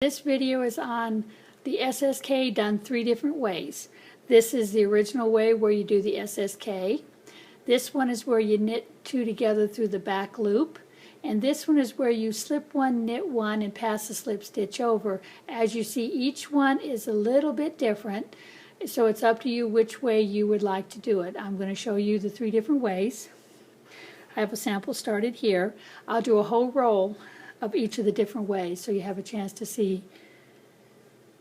This video is on the SSK done 3 different ways. This is the original way where you do the SSK. This one is where you knit 2 together through the back loop. And this one is where you slip 1, knit 1, and pass the slip stitch over. As you see, each one is a little bit different, so it's up to you which way you would like to do it. I'm going to show you the 3 different ways. I have a sample started here. I'll do a whole roll of each of the different ways so you have a chance to see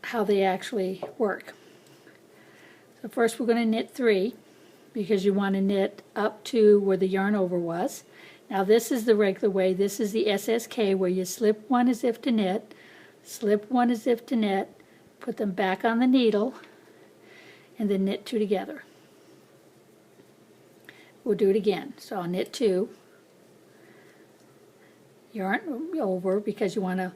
how they actually work. So first we're going to knit 3 because you want to knit up to where the yarn over was. Now this is the regular way. This is the SSK where you slip 1 as if to knit, slip 1 as if to knit, put them back on the needle, and then knit 2 together. We'll do it again. So I'll knit 2, yarn over because you want to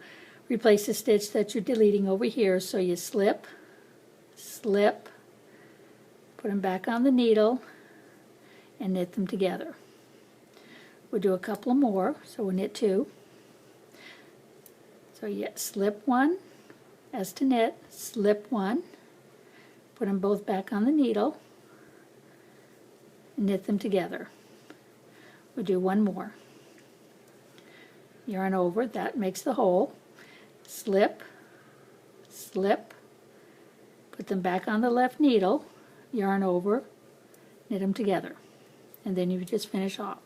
replace the stitch that you're deleting over here. So you slip, slip, put them back on the needle, and knit them together. We'll do a couple more, so we'll knit 2. So you slip 1 as to knit, slip 1, put them both back on the needle, and knit them together. We'll do one more. Yarn over, that makes the hole, slip, slip, put them back on the left needle, yarn over, knit them together, and then you just finish off.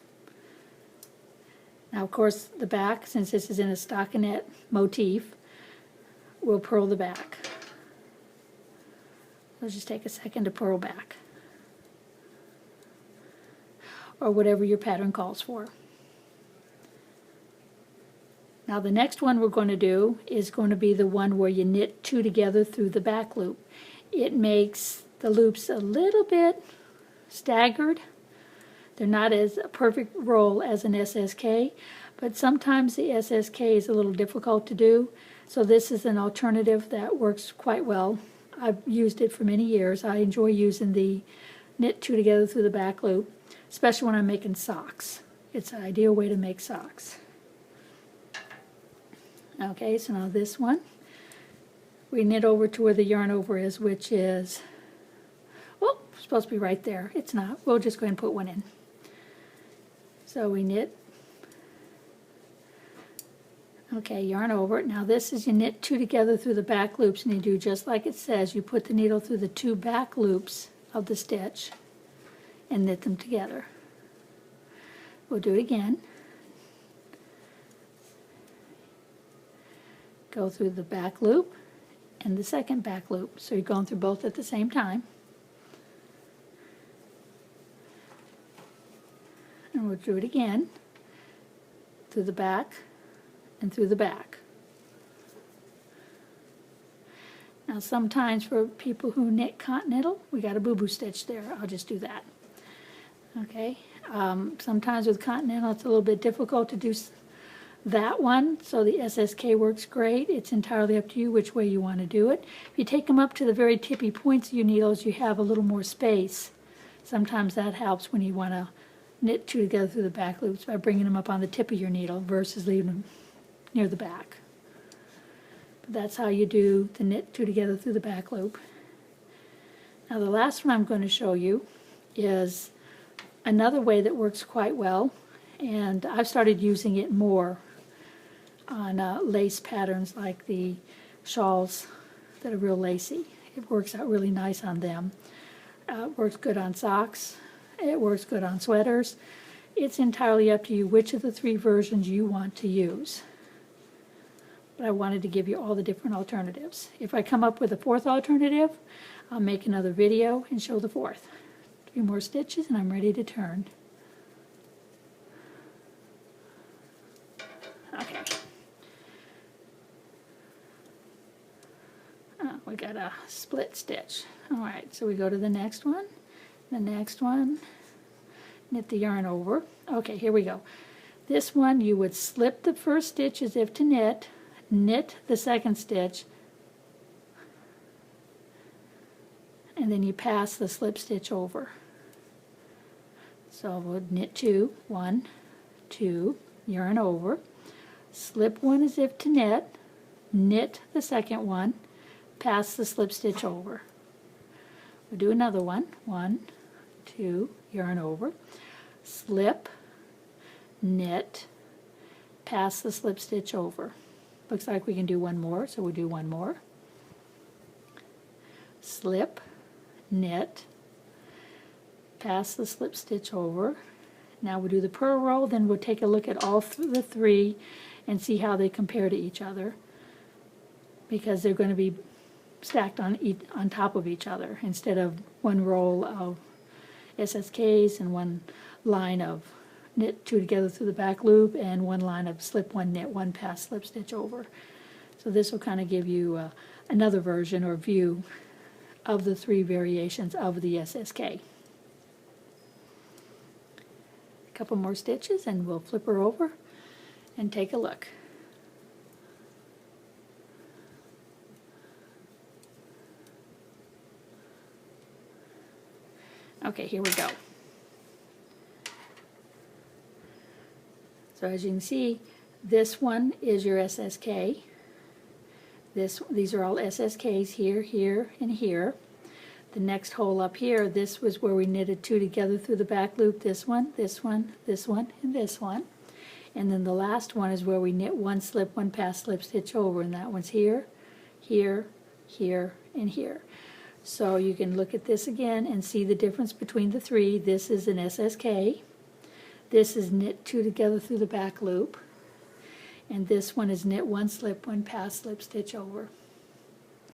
Now of course the back, since this is in a stockinette motif, we'll purl the back. So just take a second to purl back, or whatever your pattern calls for. Now the next one we're going to do is going to be the one where you knit 2 together through the back loop. It makes the loops a little bit staggered. They're not as a perfect roll as an SSK, but sometimes the SSK is a little difficult to do. So this is an alternative that works quite well. I've used it for many years. I enjoy using the knit 2 together through the back loop, especially when I'm making socks. It's an ideal way to make socks. Okay, so now this one, we knit over to where the yarn over is, which is, well, supposed to be right there. It's not. We'll just go ahead and put one in. So we knit, okay, yarn over. Now this is you knit 2 together through the back loops, and you do just like it says. You put the needle through the 2 back loops of the stitch and knit them together. We'll do it again. Go through the back loop and the second back loop. So you're going through both at the same time. And we'll do it again, through the back and through the back. Now sometimes for people who knit continental, we got a boo-boo stitch there. I'll just do that. Okay. Sometimes with continental it's a little bit difficult to do that one, so the SSK works great. It's entirely up to you which way you want to do it. If you take them up to the very tippy points of your needles, you have a little more space. Sometimes that helps when you want to knit 2 together through the back loops by bringing them up on the tip of your needle versus leaving them near the back. But that's how you do the knit 2 together through the back loop. Now the last one I'm going to show you is another way that works quite well, and I've started using it more on lace patterns like the shawls that are real lacy. It works out really nice on them. It works good on socks. It works good on sweaters. It's entirely up to you which of the 3 versions you want to use. But I wanted to give you all the different alternatives. If I come up with a 4th alternative, I'll make another video and show the 4th. 3 more stitches and I'm ready to turn. Okay. Oh, we got a split stitch. Alright, so we go to the next one. The next one, knit the yarn over. Okay, here we go. This one you would slip the first stitch as if to knit, knit the second stitch, and then you pass the slip stitch over. So we'll knit 2, 1, 2, yarn over, slip 1 as if to knit, knit the second one, pass the slip stitch over. We'll do another one. 1, 2, yarn over, slip, knit, pass the slip stitch over. Looks like we can do one more, so we'll do one more. Slip, knit, pass the slip stitch over. Now we'll do the purl row, then we'll take a look at all the three and see how they compare to each other, because they're going to be stacked on top of each other instead of one roll of SSKs and one line of knit 2 together through the back loop and one line of slip 1, knit 1, pass slip stitch over. So this will kind of give you another version or view of the 3 variations of the SSK. A couple more stitches and we'll flip her over and take a look. Okay, here we go. So as you can see, this one is your SSK. These are all SSKs here, here, and here. The next hole up here, this was where we knitted 2 together through the back loop. This one, this one, this one, and this one. And then the last one is where we knit 1 slip, 1 pass slip stitch over, and that one's here, here, here, and here. So you can look at this again and see the difference between the 3. This is an SSK. This is knit 2 together through the back loop. And this one is knit 1 slip, 1 pass slip stitch over.